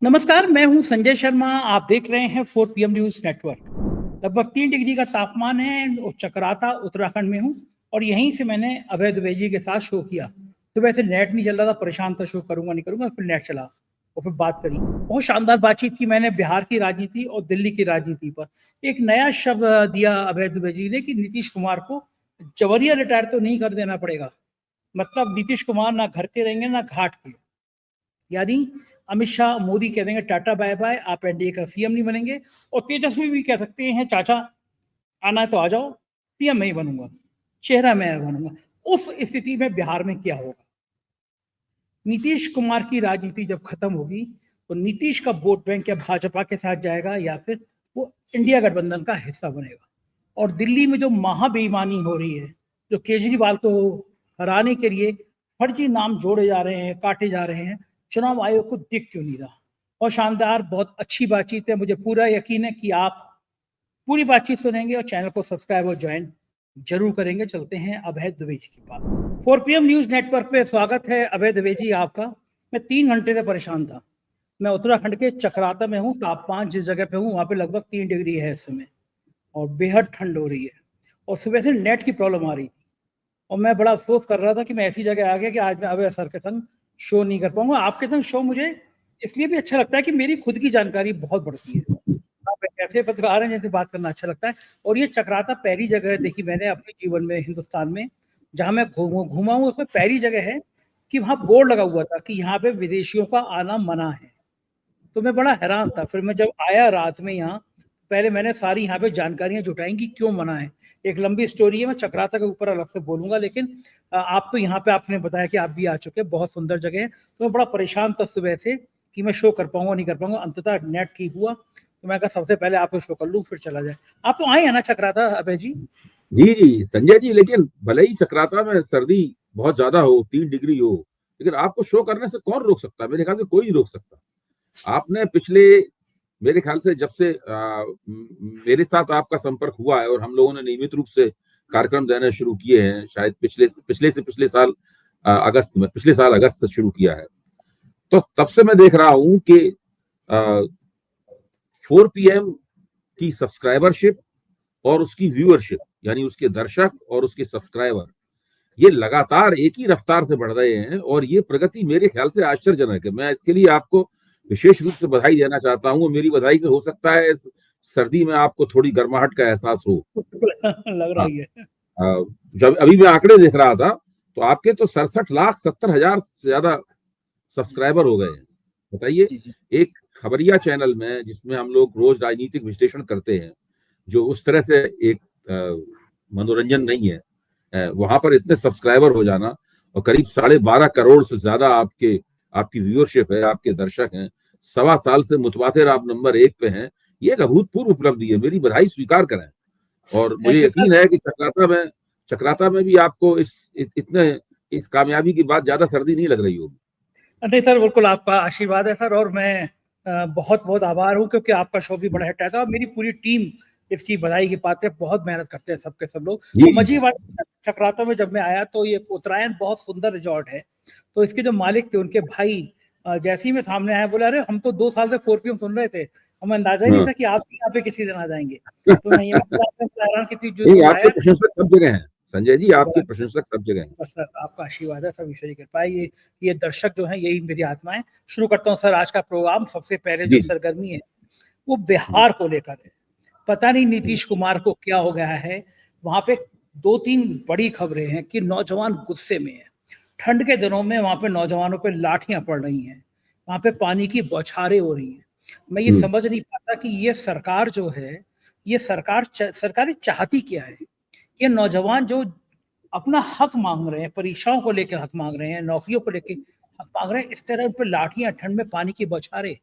नमस्कार, मैं हूं संजय शर्मा। आप देख रहे हैं 4 PM न्यूज नेटवर्क। लगभग 3 डिग्री का तापमान है और चक्राता उत्तराखंड में हूं और यहीं से मैंने अभय द्विवेदी के साथ शो किया। तो वैसे नेट नहीं चल रहा था, परेशान था, शो करूंगा नहीं करूंगा, फिर नेट चला और फिर बात करी। बहुत शानदार बातचीत की मैंने बिहार की राजनीति और दिल्ली की राजनीति पर। एक नया शब्द दिया अभय द्विवेदी ने कि नीतीश कुमार को जबरिया रिटायर तो नहीं कर देना पड़ेगा। मतलब नीतीश कुमार ना घर के रहेंगे ना घाट के। यानी अमित शाह मोदी कह देंगे टाटा बाय बाय, आप एनडीए का सीएम नहीं बनेंगे। और तेजस्वी भी कह सकते हैं चाचा आना है तो आ जाओ, पीएम मैं ही बनूंगा, चेहरा मैं बनूंगा। उस स्थिति में बिहार में क्या होगा? नीतीश कुमार की राजनीति जब खत्म होगी तो नीतीश का वोट बैंक या भाजपा के साथ जाएगा या फिर वो इंडिया गठबंधन का हिस्सा बनेगा। और दिल्ली में जो महाबेईमानी हो रही है, जो केजरीवाल को हराने के लिए फर्जी नाम जोड़े जा रहे हैं, काटे जा रहे हैं, चुनाव आयोग को दिख क्यों नहीं रहा? और शानदार, बहुत अच्छी बातचीत है। मुझे पूरा यकीन है कि आप पूरी बातचीत सुनेंगे और चैनल को सब्सक्राइब और ज्वाइन जरूर करेंगे। चलते हैं अभय द्विवेदी के पास। 4 PM न्यूज नेटवर्क पे स्वागत है अभय द्विवेदी आपका। मैं 3 घंटे से परेशान था। मैं उत्तराखंड के चक्राता में हूँ। तापमान जिस जगह पे हूँ वहाँ पे लगभग 3 डिग्री है इस समय और बेहद ठंड हो रही है और सुबह से नेट की प्रॉब्लम आ रही थी और मैं बड़ा अफसोस कर रहा था कि मैं ऐसी जगह आ गया कि आज मैं अभय सर के संग शो नहीं कर पाऊंगा। आपके संग शो मुझे इसलिए भी अच्छा लगता है कि मेरी खुद की जानकारी बहुत बढ़ती है। आप एक ऐसे पत्रकार हैं जिनसे बात करना अच्छा लगता है। और ये चक्राता पहली जगह देखी मैंने अपने जीवन में हिंदुस्तान में जहां मैं घूमा हूँ, उसमें पहली जगह है कि वहां बोर्ड लगा हुआ था कि यहाँ पे विदेशियों का आना मना है। तो मैं बड़ा हैरान था। फिर मैं जब आया रात में यहाँ, पहले मैंने सारी यहाँ पे जानकारियां जुटाई कि क्यों मना है। एक लंबी स्टोरी है, मैं चक्राता के ऊपर अलग से बोलूंगा, लेकिन आप तो यहाँ पे आपने बताया कि आप भी आ चुके हैं, बहुत सुंदर जगह है। तो मैं बड़ा परेशान था सुबह से कि मैं शो कर पाऊंगा नहीं कर पाऊंगा। अंततः नेट ठीक हुआ तो मैं कहा सबसे पहले आप शो कर लूँ फिर चला जाए। आप तो आए हैं ना चक्राता अभय जी? जी जी संजय जी, लेकिन भले ही चक्राता में सर्दी बहुत ज्यादा हो, 3 डिग्री हो, लेकिन आपको शो करने से कौन रोक सकता है? मेरे ख्याल से कोई नहीं रोक सकता। आपने पिछले, मेरे ख्याल से जब से मेरे साथ आपका संपर्क हुआ है और हम लोगों ने नियमित रूप से कार्यक्रम देने शुरू किए हैं, शायद पिछले साल अगस्त में, पिछले साल अगस्त से शुरू किया है, तो तब से मैं देख रहा हूं कि 4 PM की सब्सक्राइबरशिप और उसकी व्यूअरशिप, यानी उसके दर्शक और उसके सब्सक्राइबर, ये लगातार एक ही रफ्तार से बढ़ रहे हैं। और ये प्रगति मेरे ख्याल से आश्चर्यजनक है। मैं इसके लिए आपको विशेष रूप से बधाई देना चाहता हूँ। मेरी बधाई से हो सकता है इस सर्दी में आपको थोड़ी गर्माहट का एहसास हो। लग हाँ, रही है। जब अभी मैं आंकड़े देख रहा था तो आपके तो 67,70,000 से ज्यादा सब्सक्राइबर हो गए हैं। बताइए, जी जी। एक खबरिया चैनल में जिसमें हम लोग रोज राजनीतिक विश्लेषण करते हैं, जो उस तरह से एक मनोरंजन नहीं है, वहां पर इतने सब्सक्राइबर हो जाना और करीब 12.5 करोड़ से ज्यादा आपकी व्यूअरशिप है, आपके दर्शक हैं, 1.25 साल से मुतवातिर आप नंबर 1 पे हैं, ये एक अभूतपूर्व उपलब्धि है। मेरी बधाई स्वीकार करें। और मुझे थैंक यू यकीन सर। है कि चक्राता में भी आपको इस कामयाबी की बात ज्यादा सर्दी नहीं लग रही होगी। नहीं सर, बिल्कुल आपका आशीर्वाद है सर। और मैं बहुत बहुत आभार हूँ क्योंकि आपका शो भी बड़ा हिट है और मेरी पूरी टीम इसकी बधाई की पात्र है। बहुत मेहनत करते हैं सबके सब लोग। जी और जी मजे बात, चक्राता में जब मैं आया तो ये उत्तरायण बहुत सुंदर रिजॉर्ट है। तो इसके जो मालिक थे उनके भाई जैसे ही मैं सामने आया बोला, अरे हम तो 2 साल से 4 PM सुन रहे थे, हमें अंदाजा ही नहीं हाँ। था कि आप भी यहाँ पे किसी दिन आ जाएंगे। तो नहीं, मैं हैरान कितनी जो नहीं, दूर आपके आया। प्रशंसक सब जगह हैं संजय जी, आपके प्रशंसक सब जगह हैं। बस सर आपका आशीर्वाद है, सब ईश्वर की कृपा है। ये दर्शक जो हैं यही मेरी आत्मा है। शुरू करता हूँ सर आज का प्रोग्राम। सबसे पहले जो जी। सरगर्मी है वो बिहार को लेकर है। पता नहीं नीतीश कुमार को क्या हो गया है। वहां पे 2-3 बड़ी खबरें हैं कि नौजवान गुस्से में है। ठंड के दिनों में वहां पे नौजवानों पे लाठियां पड़ रही हैं, वहां पे पानी की बौछारें हो रही हैं। मैं ये हम्म। समझ नहीं पाता कि ये सरकार जो है, ये सरकारें चाहती क्या है? ये नौजवान जो अपना हक मांग रहे हैं, परीक्षाओं को लेकर हक मांग रहे हैं, नौकरियों को लेकर हक मांग रहे हैं, इस तरह उन पर लाठियां, ठंड में पानी की बौछारें।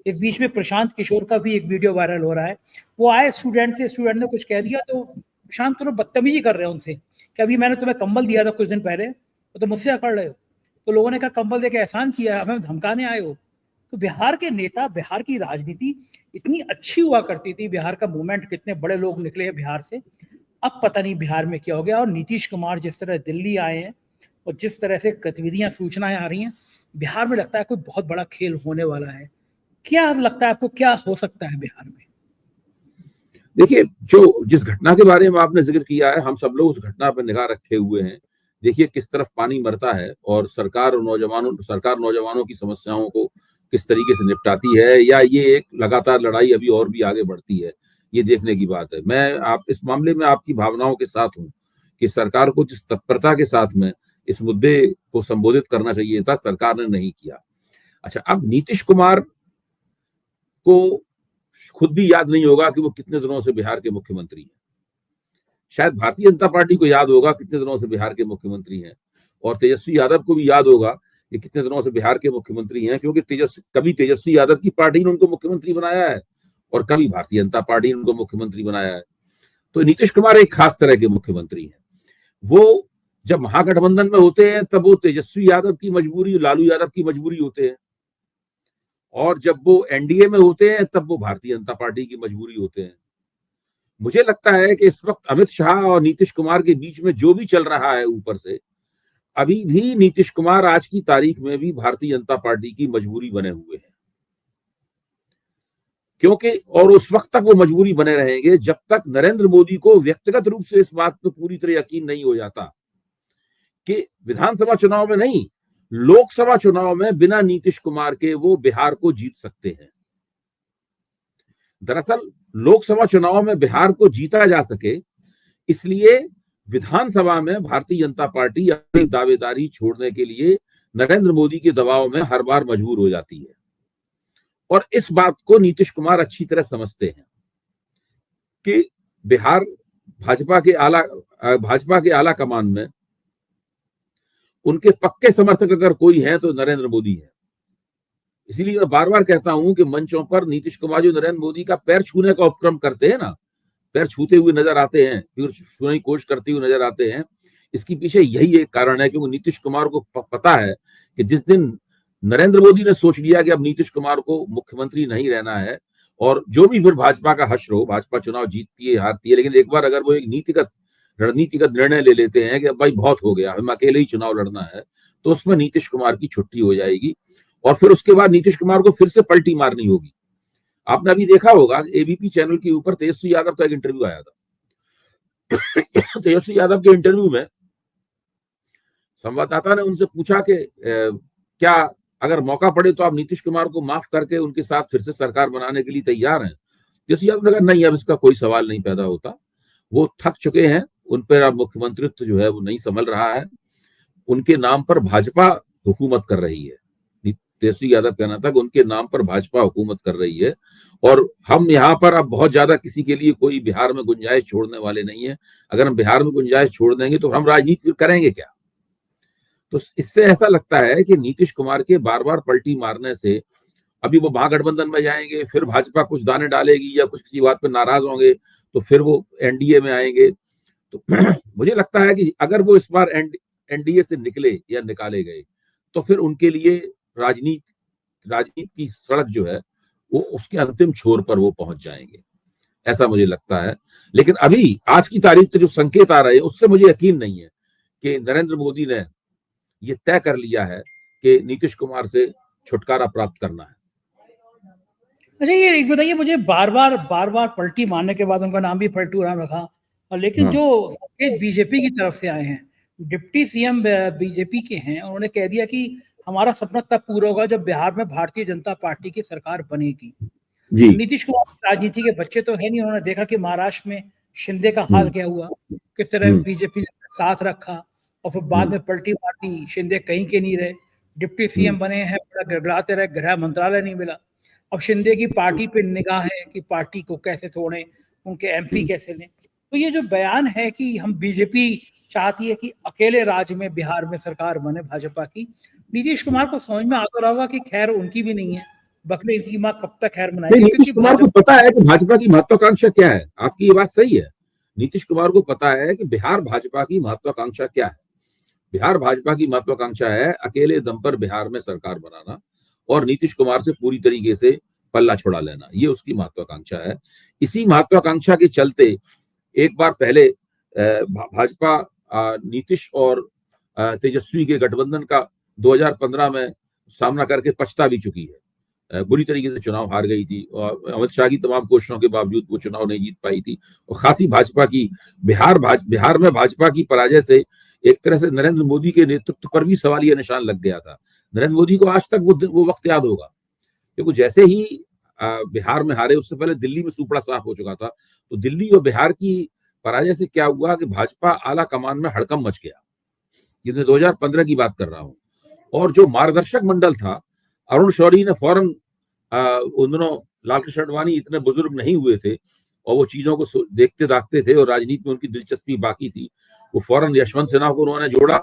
एक बीच में प्रशांत किशोर का भी एक वीडियो वायरल हो रहा है। वो आए स्टूडेंट ने कुछ कह दिया तो प्रशांत तुरंत बदतमीजी कर रहे हैं उनसे कि अभी मैंने तुम्हें कंबल दिया था कुछ दिन पहले, तो तुम मुझसे अकड़ रहे हो। तो लोगों ने कहा कंबल देके एहसान किया, हमें धमकाने आए हो। तो बिहार के नेता, बिहार की राजनीति इतनी अच्छी हुआ करती थी, बिहार का मूवमेंट, कितने बड़े लोग निकले हैं बिहार से। अब पता नहीं बिहार में क्या हो गया। और नीतीश कुमार जिस तरह दिल्ली आए हैं और जिस तरह से गतिविधियां, सूचनाएं आ रही हैं, बिहार में लगता है कोई बहुत बड़ा खेल होने वाला है। क्या लगता है आपको, क्या हो सकता है बिहार में? देखिए, जो जिस घटना के बारे में आपने जिक्र किया है, हम सब लोग उस घटना पर निगाह रखे हुए हैं। देखिए किस तरफ पानी मरता है और सरकार नौजवानों की समस्याओं को किस तरीके से निपटाती है, या ये एक लगातार लड़ाई अभी और भी आगे बढ़ती है, ये देखने की बात है। मैं आप इस मामले में आपकी भावनाओं के साथ हूँ कि सरकार को जिस तत्परता के साथ में इस मुद्दे को संबोधित करना चाहिए था, सरकार ने नहीं किया। अच्छा, अब नीतीश कुमार को खुद भी याद नहीं होगा कि वो कितने दिनों से बिहार के मुख्यमंत्री हैं। शायद भारतीय जनता पार्टी को याद होगा कितने दिनों से बिहार के मुख्यमंत्री हैं, और तेजस्वी यादव को भी याद होगा कि कितने दिनों से बिहार के मुख्यमंत्री हैं, क्योंकि कभी तेजस्वी यादव की पार्टी ने उनको मुख्यमंत्री बनाया है और कभी भारतीय जनता पार्टी ने उनको मुख्यमंत्री बनाया है। तो नीतीश कुमार एक खास तरह के मुख्यमंत्री हैं। वो जब महागठबंधन में होते हैं तब वो तेजस्वी यादव की मजबूरी, लालू यादव की मजबूरी होते हैं, और जब वो एनडीए में होते हैं तब वो भारतीय जनता पार्टी की मजबूरी होते हैं। मुझे लगता है कि इस वक्त अमित शाह और नीतीश कुमार के बीच में जो भी चल रहा है ऊपर से, अभी भी नीतीश कुमार आज की तारीख में भी भारतीय जनता पार्टी की मजबूरी बने हुए हैं, क्योंकि और उस वक्त तक वो मजबूरी बने रहेंगे जब तक नरेंद्र मोदी को व्यक्तिगत रूप से इस बात पर पूरी तरह यकीन नहीं हो जाता कि विधानसभा चुनाव में नहीं, लोकसभा चुनाव में बिना नीतीश कुमार के वो बिहार को जीत सकते हैं। दरअसल लोकसभा चुनाव में बिहार को जीता जा सके, इसलिए विधानसभा में भारतीय जनता पार्टी अपनी दावेदारी छोड़ने के लिए नरेंद्र मोदी के दबाव में हर बार मजबूर हो जाती है, और इस बात को नीतीश कुमार अच्छी तरह समझते हैं कि बिहार भाजपा के आला कमान में उनके पक्के समर्थक अगर कोई है तो नरेंद्र मोदी है। इसीलिए मैं बार बार कहता हूं कि मंचों पर नीतीश कुमार जो नरेंद्र मोदी का पैर छूने का उपक्रम करते हैं ना, पैर छूते हुए नजर आते हैं, फिर छूने की कोशिश करते हुए नजर आते हैं, इसके पीछे यही एक कारण है, क्योंकि नीतीश कुमार को पता है कि जिस दिन नरेंद्र मोदी ने सोच लिया कि अब नीतीश कुमार को मुख्यमंत्री नहीं रहना है, और जो भी फिर भाजपा का हश्र हो, भाजपा चुनाव जीतती है हारती है, लेकिन एक बार अगर वो एक रणनीतिगत निर्णय ले लेते हैं कि अब भाई बहुत हो गया, हम अकेले ही चुनाव लड़ना है, तो उसमें नीतीश कुमार की छुट्टी हो जाएगी, और फिर उसके बाद नीतीश कुमार को फिर से पलटी मारनी होगी। आपने अभी देखा होगा एबीपी चैनल के ऊपर तेजस्वी यादव का एक इंटरव्यू आया था। तेजस्वी यादव के इंटरव्यू में संवाददाता ने उनसे पूछा कि क्या अगर मौका पड़े तो आप नीतीश कुमार को माफ करके उनके साथ फिर से सरकार बनाने के लिए तैयार हैं? तेजस्वी यादव ने कहा नहीं, अब इसका कोई सवाल नहीं पैदा होता, वो थक चुके हैं, उन पर अब मुख्यमंत्रित्व जो है वो नहीं संभल रहा है, उनके नाम पर भाजपा हुकूमत कर रही है। तेजस्वी यादव कहना था कि उनके नाम पर भाजपा हुकूमत कर रही है, और हम यहाँ पर अब बहुत ज्यादा किसी के लिए कोई बिहार में गुंजाइश छोड़ने वाले नहीं है। अगर हम बिहार में गुंजाइश छोड़ देंगे तो हम राजनीति फिर करेंगे क्या? तो इससे ऐसा लगता है कि नीतीश कुमार के बार बार पलटी मारने से अभी वो महागठबंधन में जाएंगे, फिर भाजपा कुछ दाने डालेगी या कुछ किसी बात पर नाराज होंगे तो फिर वो एनडीए में आएंगे। तो मुझे लगता है कि अगर वो इस बार एनडीए से निकले या निकाले गए तो फिर उनके लिए राजनीति की सड़क जो है वो उसके अंतिम छोर पर वो पहुंच जाएंगे, ऐसा मुझे लगता है। लेकिन अभी आज की तारीख से जो संकेत आ रहे हैं उससे मुझे यकीन नहीं है कि नरेंद्र मोदी ने ये तय कर लिया है कि नीतीश कुमार से छुटकारा प्राप्त करना है। अच्छा, ये एक बताइए मुझे, बार बार पलटी मारने के बाद उनका नाम भी पलटू राम रखा, और लेकिन जो संकेत बीजेपी की तरफ से आए हैं, डिप्टी सीएम बीजेपी के हैं, उन्होंने कह दिया कि हमारा सपना तब पूरा होगा जब बिहार में भारतीय जनता पार्टी की सरकार बनेगी। नीतीश कुमार राजनीति के बच्चे तो है नहीं, उन्होंने देखा कि महाराष्ट्र में शिंदे का हाल क्या हुआ, किस तरह बीजेपी ने साथ रखा, और फिर बाद में पलटी मारती, शिंदे कहीं के नहीं रहे, डिप्टी सीएम बने हैं, बड़ा गड़गड़ाते रहे, गृह मंत्रालय नहीं मिला। अब शिंदे की पार्टी पे निगाह है कि पार्टी को कैसे तोड़ें, उनके एमपी कैसे लें। तो ये जो बयान है कि हम बीजेपी चाहती है कि अकेले राज्य में बिहार में सरकार बने भाजपा की, नीतीश कुमार को समझ में आता रहा होगा कि खैर उनकी भी नहीं है, बकरे की माँ कब तक खैर मनाएगी। नीतीश कुमार को पता है कि भाजपा की महत्वाकांक्षा क्या है। आपकी ये बात सही है, नीतीश कुमार को पता है कि बिहार भाजपा की महत्वाकांक्षा क्या है। बिहार भाजपा की महत्वाकांक्षा है अकेले दम पर बिहार में सरकार बनाना और नीतीश कुमार से पूरी तरीके से पल्ला छुड़ा लेना, ये उसकी महत्वाकांक्षा है। इसी महत्वाकांक्षा के चलते एक बार पहले भाजपा नीतीश और तेजस्वी के गठबंधन का 2015 में सामना करके पछता भी चुकी है। बुरी तरीके से चुनाव हार गई थी और अमित शाह की तमाम कोशिशों के बावजूद वो चुनाव नहीं जीत पाई थी। और खासी भाजपा की बिहार में भाजपा की पराजय से एक तरह से नरेंद्र मोदी के नेतृत्व पर भी सवालिया निशान लग गया था। नरेंद्र मोदी को आज तक वो वक्त याद होगा, क्योंकि जैसे ही बिहार में हारे, उससे पहले दिल्ली में सुपड़ा साफ हो चुका था। तो दिल्ली और बिहार की पराजय से क्या हुआ कि भाजपा आला कमान में हड़कंप मच गया। ये मैं 2015 की बात कर रहा हूँ। और जो मार्गदर्शक मंडल था, अरुण शौरी ने फौरन उन दिनों लालकृष्ण आडवाणी इतने बुजुर्ग नहीं हुए थे और वो चीजों को देखते दाखते थे और राजनीति में उनकी दिलचस्पी बाकी थी। वो फौरन यशवंत सिन्हा को उन्होंने जोड़ा,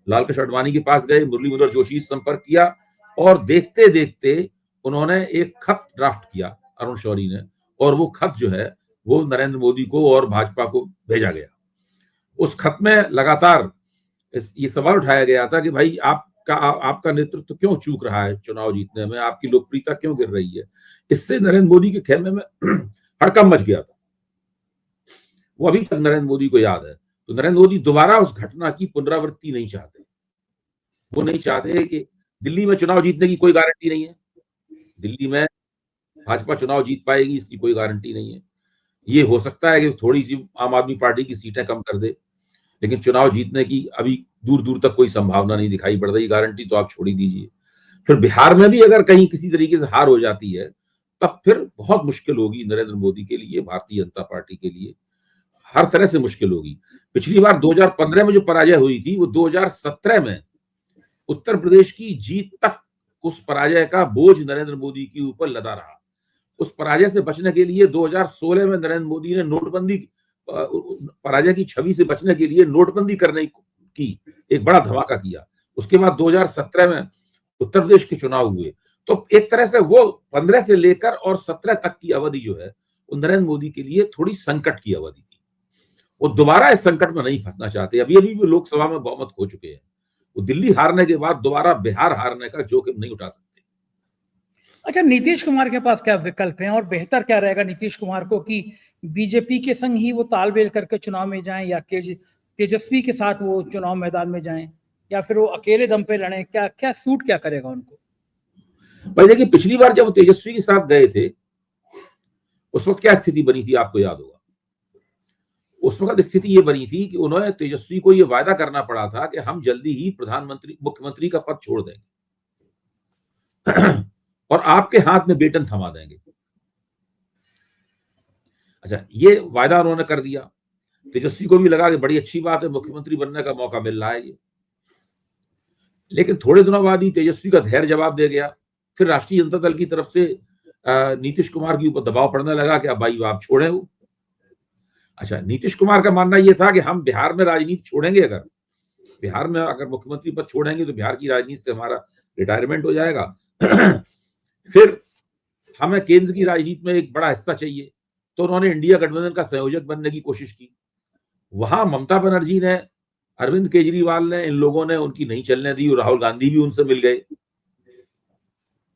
लालकृष्ण आडवाणी के पास गए, मुरली मनोहर जोशी से संपर्क किया और देखते देखते उन्होंने एक खत ड्राफ्ट किया अरुण शौरी ने, और वो खत जो है वो नरेंद्र मोदी को और भाजपा को भेजा गया। उस खत में लगातार ये सवाल उठाया गया था कि भाई आपका नेतृत्व क्यों चूक रहा है चुनाव जीतने में, आपकी लोकप्रियता क्यों गिर रही है। इससे नरेंद्र मोदी के खेमे में हड़कंप मच गया था। वो अभी तक नरेंद्र मोदी को याद है। तो नरेंद्र मोदी दोबारा उस घटना की पुनरावृत्ति नहीं चाहते। वो नहीं चाहते कि दिल्ली में चुनाव जीतने की कोई गारंटी नहीं है, दिल्ली में भाजपा चुनाव जीत पाएगी इसकी कोई गारंटी नहीं है। ये हो सकता है कि थोड़ी सी आम आदमी पार्टी की सीटें कम कर दे, लेकिन चुनाव जीतने की अभी दूर दूर तक कोई संभावना नहीं दिखाई पड़ रही। गारंटी तो आप छोड़ ही दीजिए। फिर बिहार में भी अगर कहीं किसी तरीके से हार हो जाती है, तब फिर बहुत मुश्किल होगी नरेंद्र मोदी के लिए, भारतीय जनता पार्टी के लिए हर तरह से मुश्किल होगी। पिछली बार 2015 में जो पराजय हुई थी, वो 2017 में उत्तर प्रदेश की जीत तक उस पराजय का बोझ नरेंद्र मोदी के ऊपर लदा रहा। उस पराजय से बचने के लिए 2016 में नरेंद्र मोदी ने नोटबंदी, पराजय की छवि से बचने के लिए नोटबंदी करने की एक बड़ा धमाका किया। उसके बाद 2017 में उत्तर प्रदेश के चुनाव हुए। तो एक तरह से वो 15 से लेकर और 17 तक की अवधि जो है वो नरेंद्र मोदी के लिए थोड़ी संकट की अवधि थी। वो दोबारा इस संकट में नहीं फंसना चाहते। अभी भी लोकसभा में बहुमत खो चुके हैं। वो दिल्ली हारने के बाद दोबारा बिहार हारने का जोखिम नहीं उठा सकते। अच्छा, नीतीश कुमार के पास क्या विकल्प हैं और बेहतर क्या रहेगा नीतीश कुमार को कि बीजेपी के संग ही वो तालमेल करके चुनाव में जाएं या तेजस्वी के साथ वो चुनाव मैदान में जाएं या फिर वो अकेले दम पे लड़ें? क्या सूट क्या करेगा उनको? भाई देखिए, पिछली बार जब वो तेजस्वी के साथ गए थे उस वक्त क्या स्थिति बनी थी आपको याद होगा। उस वक्त स्थिति ये बनी थी कि उन्होंने तेजस्वी को ये वायदा करना पड़ा था कि हम जल्दी ही मुख्यमंत्री का पद छोड़ देंगे और आपके हाथ में बेटन थमा देंगे। अच्छा, ये वायदा उन्होंने कर दिया। तेजस्वी को भी लगा कि बड़ी अच्छी बात है, मुख्यमंत्री बनने का मौका मिल रहा है ये। लेकिन थोड़े दिनों बाद ही तेजस्वी का धैर्य जवाब दे गया। फिर राष्ट्रीय जनता दल की तरफ से नीतीश कुमार के ऊपर दबाव पड़ने लगा कि अब भाई आप छोड़े हो। अच्छा, नीतीश कुमार का मानना यह था कि हम बिहार में राजनीति छोड़ेंगे, अगर बिहार में अगर मुख्यमंत्री पद छोड़ेंगे तो बिहार की राजनीति से हमारा रिटायरमेंट हो जाएगा। फिर हमें केंद्र की राजनीति में एक बड़ा हिस्सा चाहिए। तो उन्होंने इंडिया गठबंधन का संयोजक बनने की कोशिश की। वहां ममता बनर्जी ने, अरविंद केजरीवाल ने, इन लोगों ने उनकी नहीं चलने दी और राहुल गांधी भी उनसे मिल गए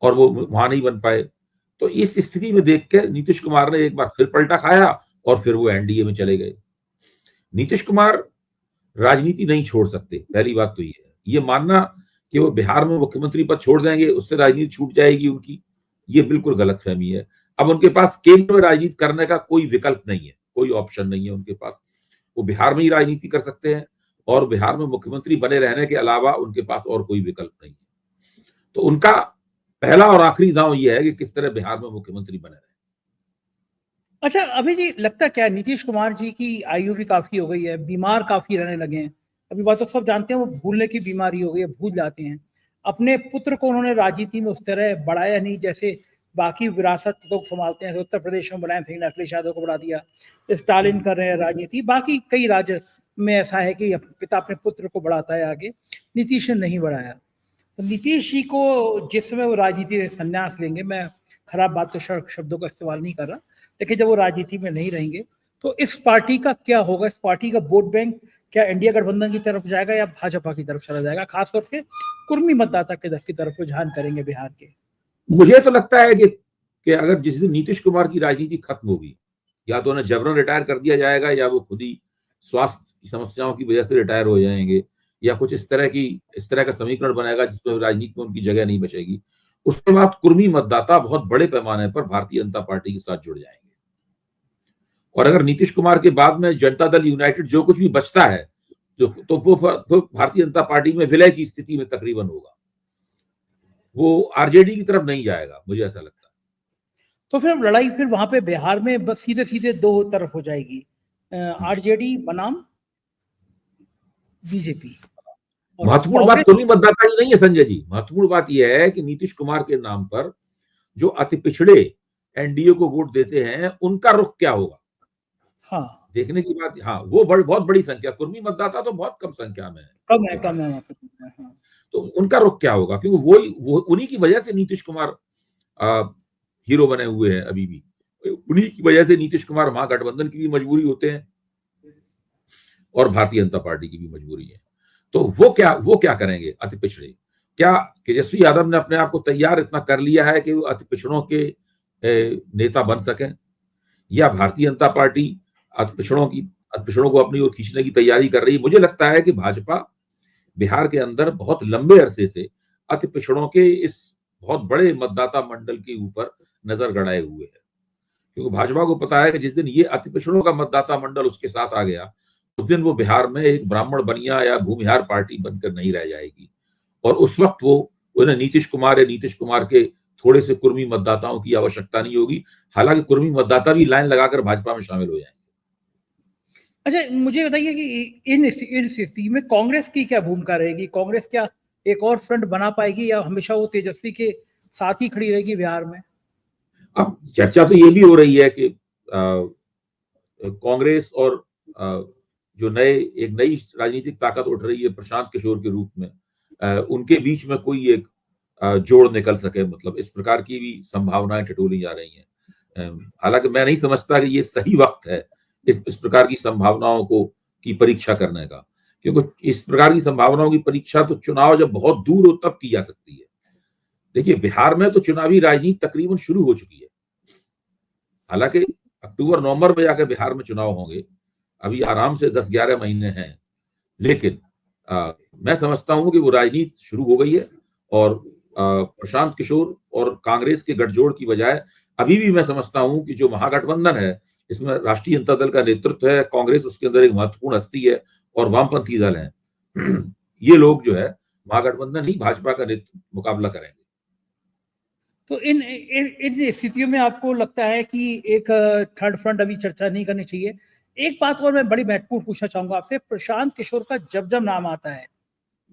और वो वहां नहीं बन पाए। तो इस स्थिति में देख के नीतीश कुमार ने एक बार फिर पलटा खाया और फिर वो एनडीए में चले गए। नीतीश कुमार राजनीति नहीं छोड़ सकते। पहली बात तो ये है, ये मानना कि वो बिहार में मुख्यमंत्री पद छोड़ देंगे उससे राजनीति छूट जाएगी उनकी, ये बिल्कुल गलतफहमी है। अब उनके पास केंद्र में राजनीति करने का कोई विकल्प नहीं है, कोई ऑप्शन नहीं है उनके पास। वो बिहार में ही राजनीति कर सकते हैं और बिहार में मुख्यमंत्री बने रहने के अलावा उनके पास और कोई विकल्प नहीं है। तो उनका पहला और आखिरी दांव ये है कि किस तरह बिहार में मुख्यमंत्री बने रहे। अच्छा, अभी जी लगता क्या है, नीतीश कुमार जी की आयु भी काफी हो गई है, बीमार काफी रहने लगे हैं। अभी बात तो सब जानते हैं, वो भूलने की बीमारी हो गई है, भूल जाते हैं। अपने पुत्र को उन्होंने राजनीति में उस तरह बढ़ाया नहीं जैसे बाकी विरासत लोग संभालते हैं। तो उत्तर प्रदेश में मुलायम सिंह ने अखिलेश यादव को बढ़ा दिया, स्टालिन कर रहे हैं राजनीति। बाकी कई राज्य में ऐसा है कि पिता अपने पुत्र को बढ़ाता है आगे, नीतीश ने नहीं बढ़ाया। तो नीतीश जी को जिस समय वो राजनीति से संन्यास लेंगे, मैं खराब बात तो शब्दों का इस्तेमाल नहीं कर रहा, लेकिन जब वो राजनीति में नहीं रहेंगे तो इस पार्टी का क्या होगा? इस पार्टी का वोट बैंक क्या इंडिया गठबंधन की तरफ जाएगा या भाजपा की तरफ चला जाएगा? खासतौर से कुर्मी मतदाता की तरफ रुझान करेंगे बिहार के। मुझे तो लगता है कि अगर जिस दिन नीतीश कुमार की राजनीति खत्म होगी, या तो उन्हें जबरन रिटायर कर दिया जाएगा या वो खुद ही स्वास्थ्य समस्याओं की वजह से रिटायर हो जाएंगे, या कुछ इस तरह का समीकरण बनेगा जिसमें राजनीति में उनकी जगह नहीं बचेगी। उसके बाद कुर्मी मतदाता बहुत बड़े पैमाने पर भारतीय जनता पार्टी के साथ जुड़ जाएंगे। और अगर नीतीश कुमार के बाद में जनता दल यूनाइटेड जो कुछ भी बचता है तो वो भारतीय जनता पार्टी में विलय की स्थिति में तकरीबन होगा, वो आरजेडी की तरफ नहीं जाएगा, मुझे ऐसा लगता है। तो फिर लड़ाई फिर वहां पे बिहार में बस सीधे सीधे दो तरफ हो जाएगी, आरजेडी बनाम बीजेपी। महत्वपूर्ण बात कुर्मी मतदाता ही नहीं है संजय जी, महत्वपूर्ण बात यह है कि नीतीश कुमार के नाम पर जो अति पिछड़े एनडीए को वोट देते हैं उनका रुख क्या होगा। हाँ, देखने की बात, हाँ वो बहुत बड़ी संख्या, कुर्मी मतदाता तो बहुत कम संख्या में है, कम है वहाँ पे। हाँ। तो उनका रुख क्या होगा, क्योंकि वो उन्हीं की वजह से नीतीश कुमार हीरो बने हुए हैं अभी भी, उन्हीं की वजह से नीतीश कुमार महागठबंधन की भी मजबूरी होते हैं और भारतीय जनता पार्टी की भी मजबूरी है। तो वो क्या करेंगे अति पिछड़े, क्या तेजस्वी यादव ने अपने आप को तैयार इतना कर लिया है कि वो अति पिछड़ों के नेता बन सकें, या भारतीय जनता पार्टी अति पिछड़ों को अपनी ओर खींचने की तैयारी कर रही है। मुझे लगता है कि भाजपा बिहार के अंदर बहुत लंबे अरसे से अति पिछड़ों के इस बहुत बड़े मतदाता मंडल के ऊपर नजर गड़ाए हुए है, क्योंकि भाजपा को पता है कि जिस दिन ये अति पिछड़ों का मतदाता मंडल उसके साथ आ गया उस दिन वो बिहार में एक ब्राह्मण बनिया या भूमिहार पार्टी बनकर नहीं रह जाएगी, और उस वक्त वो उन्हें नीतीश कुमार के थोड़े से कुर्मी मतदाताओं की आवश्यकता नहीं होगी। हालांकि कुर्मी मतदाता भी लाइन लगाकर भाजपा में शामिल हो जाएंगे। अच्छा, मुझे बताइए कि इन स्थिति में कांग्रेस की क्या भूमिका रहेगी? कांग्रेस क्या एक और फ्रंट बना पाएगी या हमेशा वो तेजस्वी के साथ ही खड़ी रहेगी बिहार में? अब चर्चा तो ये भी हो रही है कि कांग्रेस और जो एक नई राजनीतिक ताकत उठ रही है प्रशांत किशोर के रूप में, उनके बीच में कोई एक जोड़ निकल सके, मतलब इस प्रकार की भी संभावनाएं टटोली जा रही हैं। हालांकि मैं नहीं समझता कि ये सही वक्त है इस प्रकार की संभावनाओं की परीक्षा करने का, क्योंकि इस प्रकार की संभावनाओं की परीक्षा तो चुनाव जब बहुत दूर हो तब की जा सकती है। देखिए, बिहार में तो चुनावी राजनीति तकरीबन शुरू हो चुकी है, हालांकि अक्टूबर नवंबर में जाकर बिहार में चुनाव होंगे, अभी आराम से 10-11 महीने हैं, लेकिन मैं समझता हूं कि वो राजनीति शुरू हो गई है और प्रशांत किशोर और कांग्रेस के गठजोड़ की बजाय अभी भी मैं समझता हूं कि जो महागठबंधन है इसमें राष्ट्रीय जनता दल का नेतृत्व है, कांग्रेस उसके अंदर एक महत्वपूर्ण हस्ती है और वामपंथी दल है, ये लोग जो है महागठबंधन ही भाजपा का मुकाबला करेंगे। तो इन स्थितियों में आपको लगता है कि एक थर्ड फ्रंट अभी चर्चा नहीं करनी चाहिए? एक बात और मैं बड़ी महत्वपूर्ण पूछना चाहूंगा आपसे, प्रशांत किशोर का जब नाम आता है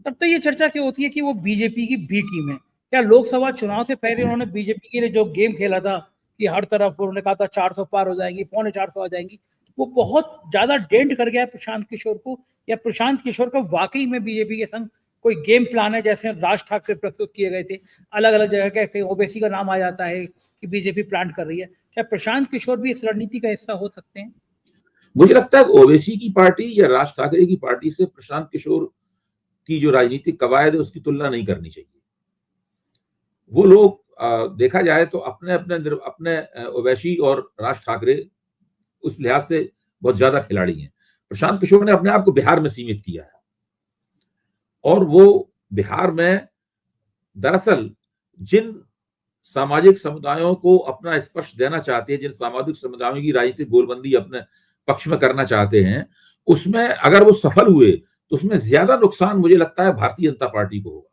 तब तो ये चर्चा क्यों होती है कि वो बीजेपी की बी टीम है? क्या लोकसभा चुनाव से पहले उन्होंने बीजेपी के लिए जो गेम खेला था कि हर तरफ उन्होंने कहा था 400 पार हो जाएंगी, 450 आ जाएंगी, वो बहुत ज्यादा डेंट कर गया प्रशांत किशोर को? या प्रशांत किशोर का वाकई में बीजेपी के संग कोई गेम प्लान है, जैसे राज ठाकरे प्रस्तुत किए गए थे, अलग अलग जगह के ओबीसी का नाम आ जाता है कि बीजेपी प्लान कर रही है? क्या प्रशांत किशोर भी इस रणनीति का हिस्सा हो सकते हैं? मुझे लगता है ओवैसी की पार्टी या राज ठाकरे की पार्टी से प्रशांत किशोर की जो राजनीतिक कवायद है उसकी तुलना नहीं करनी चाहिए। वो लोग देखा जाए तो अपने ओवैसी और राज ठाकरे उस लिहाज से बहुत ज्यादा खिलाड़ी हैं। प्रशांत किशोर ने अपने आप को बिहार में सीमित किया है और वो बिहार में दरअसल जिन सामाजिक समुदायों को अपना स्पर्श देना चाहते हैं, जिन सामाजिक समुदायों की राजनीतिक गोलबंदी अपने पक्ष में करना चाहते हैं, उसमें अगर वो सफल हुए तो उसमें ज्यादा नुकसान मुझे लगता है भारतीय जनता पार्टी को होगा।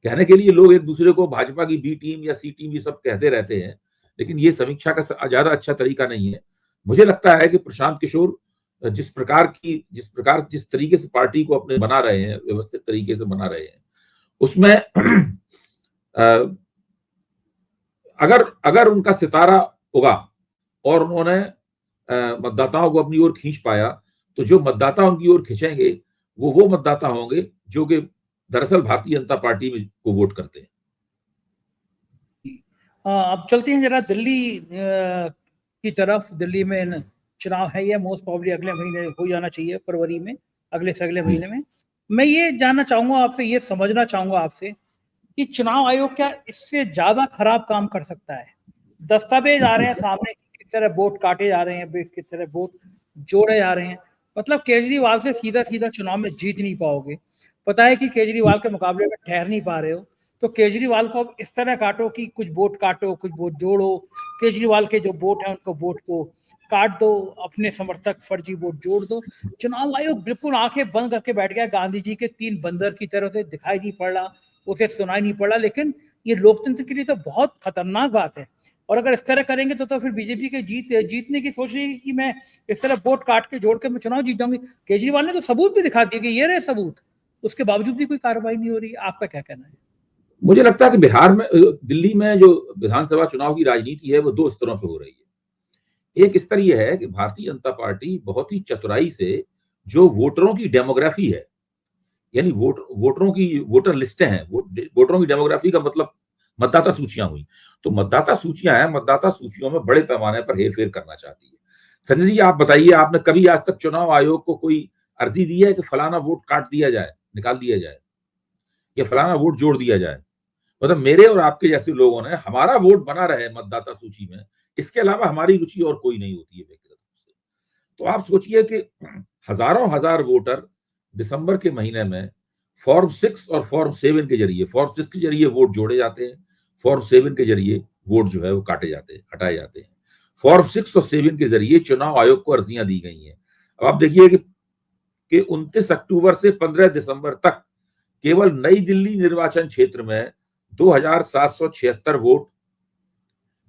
कहने के लिए लोग एक दूसरे को भाजपा की बी टीम या सी टीम ये सब कहते रहते हैं, लेकिन ये समीक्षा का ज्यादा अच्छा तरीका नहीं है। मुझे लगता है कि प्रशांत किशोर जिस तरीके से पार्टी को अपने बना रहे हैं, व्यवस्थित तरीके से बना रहे हैं, उसमें अगर उनका सितारा होगा और उन्होंने मतदाताओं को अपनी ओर खींच पाया, तो जो मतदाता उनकी ओर खींचेंगे वो मतदाता होंगे जो कि दरअसल भारतीय जनता पार्टी में को वोट करते हैं। अब चलते हैं जरा दिल्ली की तरफ। दिल्ली में चुनाव है, ये मोस्ट प्रॉब्ली अगले महीने हो जाना चाहिए, फरवरी में, अगले से अगले महीने में। मैं ये जानना चाहूंगा आपसे, ये समझना चाहूंगा आपसे कि चुनाव आयोग क्या इससे ज्यादा खराब काम कर सकता है? दस्तावेज आ रहे हैं सामने, किस तरह वोट काटे जा रहे हैं, किस तरह वोट जोड़े जा रहे हैं। मतलब केजरीवाल से सीधा सीधा चुनाव में जीत नहीं पाओगे। पता है कि केजरीवाल के मुकाबले में ठहर नहीं पा रहे हो, तो केजरीवाल को अब इस तरह काटो कि कुछ वोट काटो, कुछ वोट जोड़ो, केजरीवाल के जो वोट हैं उनको वोट को काट दो, अपने समर्थक फर्जी वोट जोड़ दो। चुनाव आयोग बिल्कुल आंखें बंद करके बैठ गया, गांधी जी के 3 बंदर की तरह से दिखाई नहीं पड़ रहा, उसे सुनाई नहीं पड़ रहा। लेकिन ये लोकतंत्र के लिए तो बहुत खतरनाक बात है। और अगर इस तरह करेंगे तो फिर बीजेपी के जीतने की सोच रही है कि मैं इस तरह वोट काट के जोड़ के मैं चुनाव जीत जाऊंगी। केजरीवाल ने तो सबूत भी दिखा दिए कि ये रहे सबूत, उसके बावजूद भी कोई कार्रवाई नहीं हो रही। आपका क्या कहना है? मुझे लगता है कि बिहार में, दिल्ली में जो विधानसभा चुनाव की राजनीति है वो 2 स्तरों पे हो रही है। एक स्तर यह है कि भारतीय जनता पार्टी बहुत ही चतुराई से जो वोटरों की डेमोग्राफी है, यानी वोटरों की वोटर लिस्टें हैं, वोटरों की डेमोग्राफी का मतलब मतदाता सूचियां हुई, तो मतदाता सूचियां हैं, मतदाता सूचियों में बड़े पैमाने पर हेरफेर करना चाहती है। संजय जी, आप बताइए, आपने कभी आज तक चुनाव आयोग को कोई अर्जी दी है कि फलाना वोट काट दिया जाए, निकाल दिया जाए, या फलाना वोट जोड़ दिया जाए? मतलब मेरे और आपके जैसे लोगों ने हमारा वोट बना रहे मतदाता सूची में, इसके अलावा हमारी रुचि और कोई नहीं होती है व्यक्तिगत रूप से। तो आप सोचिए कि हजारों हजार वोटर दिसंबर के महीने में फॉर्म 6 और फॉर्म 7 के जरिए, फॉर्म 6 के जरिए वोट जोड़े जाते हैं, फॉर्म 7 के जरिए वोट जो है वो काटे जाते हैं, हटाए जाते हैं। फॉर्म 6 और 7 के जरिए चुनाव आयोग को अर्जियां दी गई हैं। अब आप देखिए कि 29 अक्टूबर से 15 दिसंबर तक केवल नई दिल्ली निर्वाचन क्षेत्र में 2776 वोट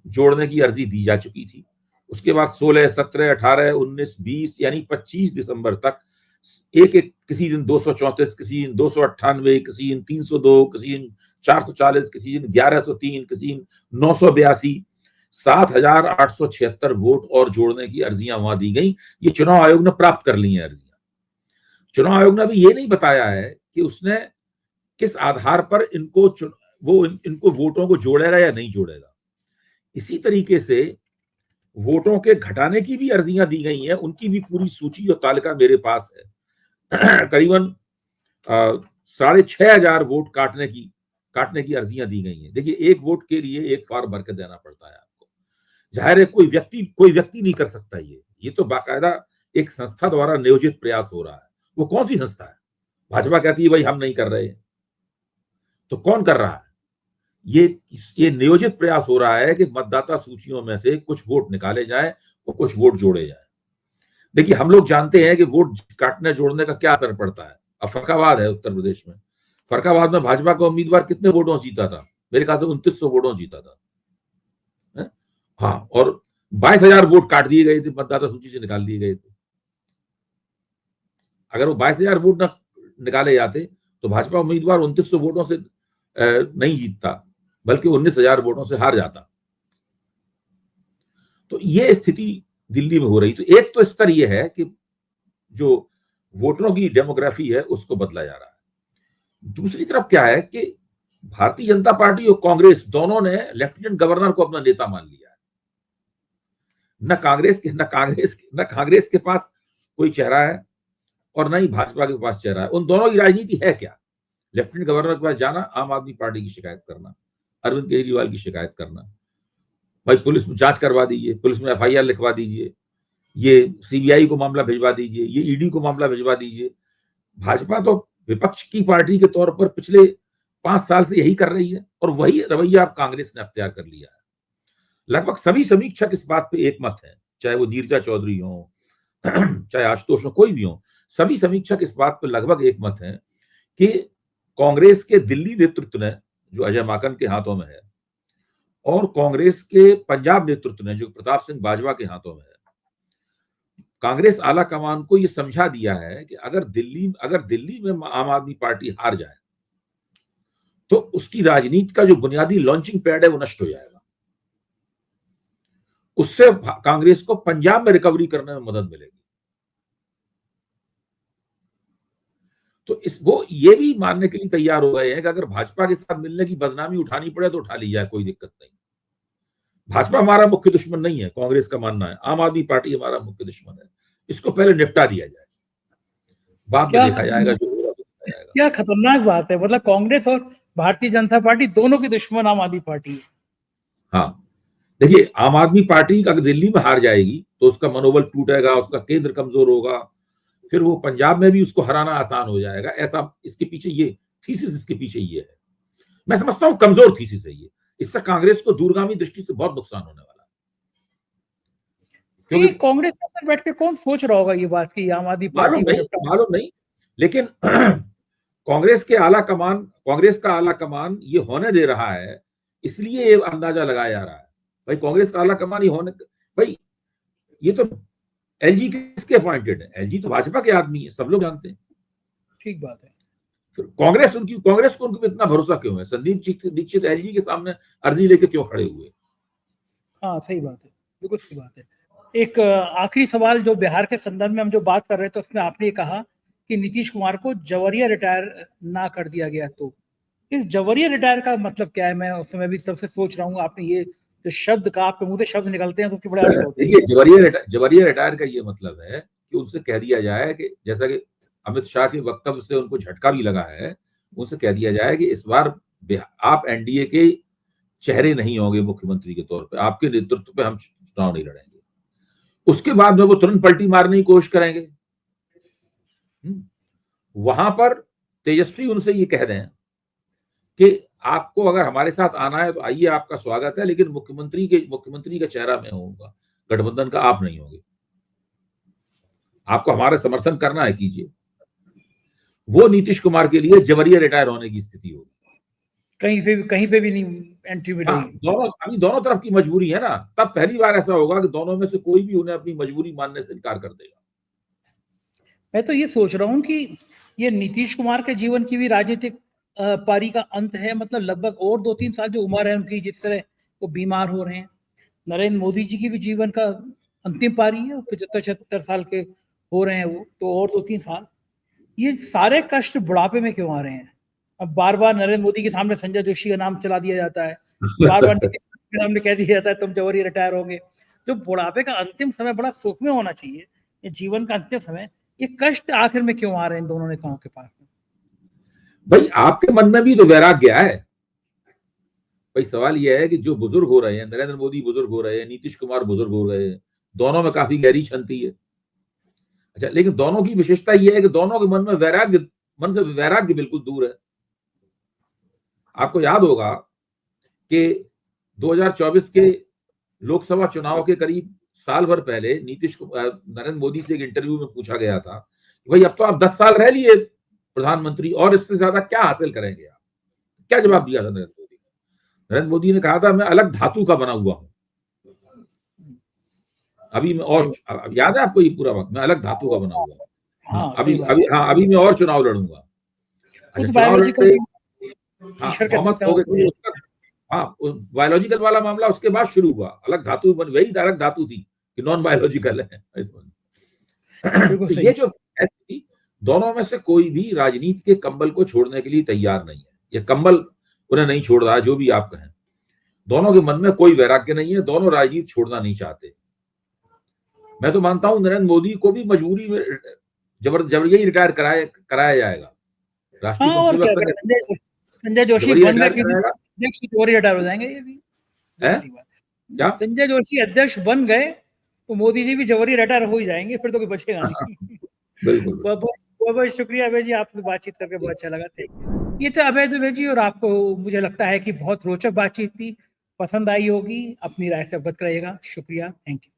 जोड़ने की अर्जी दी जा चुकी थी। उसके बाद 16, 17, 18, 19, 20 यानी 25 दिसंबर तक एक किसी दिन 234, किसी दिन 298, किसी दिन 302, किसी दिन 440, किसी दिन 1103, किसी दिन 982, 7876 वोट और जोड़ने की अर्जियां वहां दी गई। ये चुनाव आयोग ने प्राप्त कर ली हैं अर्जियां। चुनाव आयोग ने अभी ये नहीं बताया है कि उसने किस आधार पर इनको वोटों को जोड़ेगा या नहीं जोड़ेगा। इसी तरीके से वोटों के घटाने की भी अर्जियां दी गई हैं, उनकी भी पूरी सूची और तालिका मेरे पास है। करीबन 6,500 वोट काटने की अर्जियां दी गई हैं। देखिए, एक वोट के लिए एक फॉर्म भर के देना पड़ता है आपको। जाहिर है कोई व्यक्ति नहीं कर सकता। ये तो बाकायदा एक संस्था द्वारा नियोजित प्रयास हो रहा है। वो कौन सी संस्था है? भाजपा कहती है भाई हम नहीं कर रहे, तो कौन कर रहा है? ये नियोजित प्रयास हो रहा है कि मतदाता सूचियों में से कुछ वोट निकाले जाए और कुछ वोट जोड़े जाए। देखिए, हम लोग जानते हैं कि वोट काटने जोड़ने का क्या असर पड़ता है। अब फर्रुखाबाद है उत्तर प्रदेश में, फर्रुखाबाद में भाजपा का उम्मीदवार कितने वोटों से जीता था? मेरे ख्याल से 2900 वोटों से जीता था। हाँ, और 22,000 वोट काट दिए गए थे, मतदाता सूची से निकाल दिए गए थे। अगर वो 22,000 वोट न निकाले जाते तो भाजपा उम्मीदवार 2900 वोटों से नहीं जीतता, बल्कि 19,000 वोटों से हार जाता। तो ये स्थिति दिल्ली में हो रही। तो एक तो स्तर ये है कि जो वोटरों की डेमोग्राफी है उसको बदला जा रहा है। दूसरी तरफ क्या है कि भारतीय जनता पार्टी और कांग्रेस दोनों ने लेफ्टिनेंट गवर्नर को अपना नेता मान लिया है। न कांग्रेस के पास कोई चेहरा है और न ही भाजपा के पास चेहरा है। उन दोनों की राजनीति है क्या? लेफ्टिनेंट गवर्नर के पास जाना, आम आदमी पार्टी की शिकायत करना, अरविंद केजरीवाल की शिकायत करना, भाई पुलिस में जांच करवा दीजिए, पुलिस में एफआईआर लिखवा दीजिए, ये सीबीआई को मामला भिजवा दीजिए, ये ईडी को मामला भिजवा दीजिए। भाजपा तो विपक्ष की पार्टी के तौर पर पिछले 5 साल से यही कर रही है और वही रवैया अब कांग्रेस ने अख्तियार कर लिया है। लगभग सभी समीक्षक इस बात पे एक मत है, चाहे वो नीरजा चौधरी हो, चाहे आशुतोष हो, कोई भी हो, सभी समीक्षक इस बात पर लगभग एक मत है कि कांग्रेस के दिल्ली नेतृत्व ने, जो अजय माकन के हाथों में है, और कांग्रेस के पंजाब नेतृत्व ने, जो प्रताप सिंह बाजवा के हाथों में है, कांग्रेस आला कमान को यह समझा दिया है कि अगर दिल्ली में आम आदमी पार्टी हार जाए तो उसकी राजनीति का जो बुनियादी लॉन्चिंग पैड है वो नष्ट हो जाएगा। उससे कांग्रेस को पंजाब में रिकवरी करने में मदद मिलेगी। तो वो ये भी मानने के लिए तैयार हो गए हैं कि अगर भाजपा के साथ मिलने की बदनामी उठानी पड़े तो उठा ली जाए, कोई दिक्कत नहीं। भाजपा हमारा मुख्य दुश्मन नहीं है, कांग्रेस का मानना है। आम आदमी पार्टी हमारा मुख्य दुश्मन है, इसको पहले निपटा दिया जाए, बाद में देखा जाएगा जो होगा तो देखा जाएगा। क्या खतरनाक बात है। मतलब कांग्रेस और भारतीय जनता पार्टी दोनों की दुश्मन आम आदमी पार्टी है। हाँ, देखिए, आम आदमी पार्टी अगर दिल्ली में हार जाएगी तो उसका मनोबल टूटेगा, उसका केंद्र कमजोर होगा, फिर वो पंजाब में भी उसको हराना आसान हो जाएगा। ऐसा इसके पीछे ये थीसिस, इसके पीछे ये है। मैं समझता हूं कमजोर थीसिस है ये। इससे कांग्रेस को दूरगामी दृष्टि से बहुत नुकसान होने वाला है। ये कांग्रेस के अंदर बैठ के कौन सोच रहा होगा ये बात की आम आदमी पार्टी को मालूम नहीं, लेकिन कांग्रेस का आला कमान ये होने दे रहा है, इसलिए ये अंदाजा लगाया जा रहा है भाई कांग्रेस का आला कमान ये होने, भाई ये तो एलजी किसके अपॉइंटेड है? एलजी तो भाजपा के आदमी है, सब लोग जानते हैं। ठीक बात है। फिर कांग्रेस को उनके इतना भरोसा क्यों है? संदीप दीक्षित एलजी के सामने अर्जी लेके क्यों खड़े हुए? हाँ सही बात है, बिल्कुल सही बात है। एक आखिरी सवाल जो बिहार के संदर्भ में हम जो बात कर रहे थे उसमें आपने कहा कि नीतीश कुमार को जवरिया रिटायर ना कर दिया गया, तो इस जवरिया रिटायर का मतलब क्या है? मैं उस समय भी सबसे सोच रहा हूँ, आपने ये जो शब्द का आपके मुंह से शब्द निकलते हैं तो उसकी बड़ा अर्थ होता है। देखिए जवरिया रिटायर का ये मतलब है कि उनसे कह दिया जाए कि जैसा कि अमित शाह के वक्तव्य से उनको झटका भी लगा है, उनसे कह दिया जाए कि इस बार आप एनडीए के चेहरे नहीं होंगे मुख्यमंत्री के तौर पे, आपके नेतृत्व पे हम चुनाव नहीं लड़ेंगे। उसके बाद में वो तुरंत पलटी मारने की कोशिश करेंगे। वहां पर तेजस्वी उनसे ये कह दें कि आपको अगर हमारे साथ आना है तो आइए, आपका स्वागत है, लेकिन मुख्यमंत्री का चेहरा मैं होऊंगा, गठबंधन का आप नहीं होंगे। आपको हमारा समर्थन करना है, कीजिए। वो नीतीश कुमार के लिए जवरिया रिटायर होने की स्थिति होगी। कहीं पे भी नहीं एंट्री मिलेगी। अभी दोनों तरफ की मजबूरी है ना, तब पहली बार ऐसा होगा कि दोनों में से कोई भी उन्हें अपनी मजबूरी मानने से इनकार कर देगा। मैं तो ये सोच रहा हूँ कि ये नीतीश कुमार के जीवन की भी राजनीतिक पारी का अंत है, मतलब लगभग और 2-3 साल जो उम्र है उनकी, जिस तरह वो बीमार हो रहे हैं। नरेंद्र मोदी जी की भी जीवन का अंतिम पारी है, 75-76 साल के हो रहे हैं वो, तो और 2-3 साल। ये सारे कष्ट बुढ़ापे में क्यों आ रहे हैं? अब बार बार नरेंद्र मोदी के सामने संजय जोशी का नाम चला दिया जाता है, बार बार नीतीश के सामने कह दिया जाता है तुम जवरिया रिटायर होंगे। जो बुढ़ापे का अंतिम समय बड़ा सुख में होना चाहिए, ये जीवन का अंतिम समय, ये कष्ट आखिर में क्यों आ रहे हैं इन दोनों नेताओं के पास में? भाई आपके मन में भी तो वैराग्य है। भाई सवाल यह है कि जो बुजुर्ग हो रहे हैं, नरेंद्र मोदी बुजुर्ग हो रहे हैं, नीतीश कुमार बुजुर्ग हो रहे हैं, दोनों में काफी गहरी क्षमता है। अच्छा, लेकिन दोनों की विशेषता यह है कि दोनों के मन से वैराग्य बिल्कुल दूर है। आपको याद होगा कि 2024 के लोकसभा चुनाव के करीब साल भर पहले नरेंद्र मोदी से एक इंटरव्यू में पूछा गया था कि भाई अब तो आप 10 साल रह लिए प्रधानमंत्री, और इससे ज्यादा क्या हासिल करेंगे आप? क्या जवाब दिया था नरेंद्र मोदी ने कहा था मैं अलग धातु का बना हुआ हूं। अभी मैं और याद है आपको ये पूरा वक्त, मैं अलग धातु का बना हुआ हूं। अभी मैं और चुनाव लड़ूंगा। बायोलॉजिकल वाला मामला उसके बाद शुरू हुआ, अलग धातु वही अलग धातु थी कि नॉन बायोलॉजिकल है। तो ये जो थी, दोनों में से कोई भी राजनीति के कंबल को छोड़ने के लिए तैयार नहीं है। ये कंबल उन्हें नहीं छोड़ रहा, जो भी आप कहें। दोनों के मन में कोई वैराग्य नहीं है, दोनों राजनीति छोड़ना नहीं चाहते। मैं तो मानता हूं नरेंद्र मोदी को भी मजबूरी में जबरदस्ती रिटायर कराया जाएगा। संजय जोशी बन गए, रिटायर हो जाएंगे। ये भी क्या संजय जोशी अध्यक्ष बन गए तो मोदी जी भी जवरिया रिटायर हो ही जाएंगे, फिर तो कोई बचेगा नहीं। बिल्कुल। बहुत शुक्रिया अभय जी, आपसे बातचीत करके बहुत अच्छा लगा। ये तो अभय दुबे जी, और आपको मुझे लगता है कि बहुत रोचक बातचीत थी, पसंद आई होगी। अपनी राय से अवगत करिएगा। शुक्रिया, थैंक यू।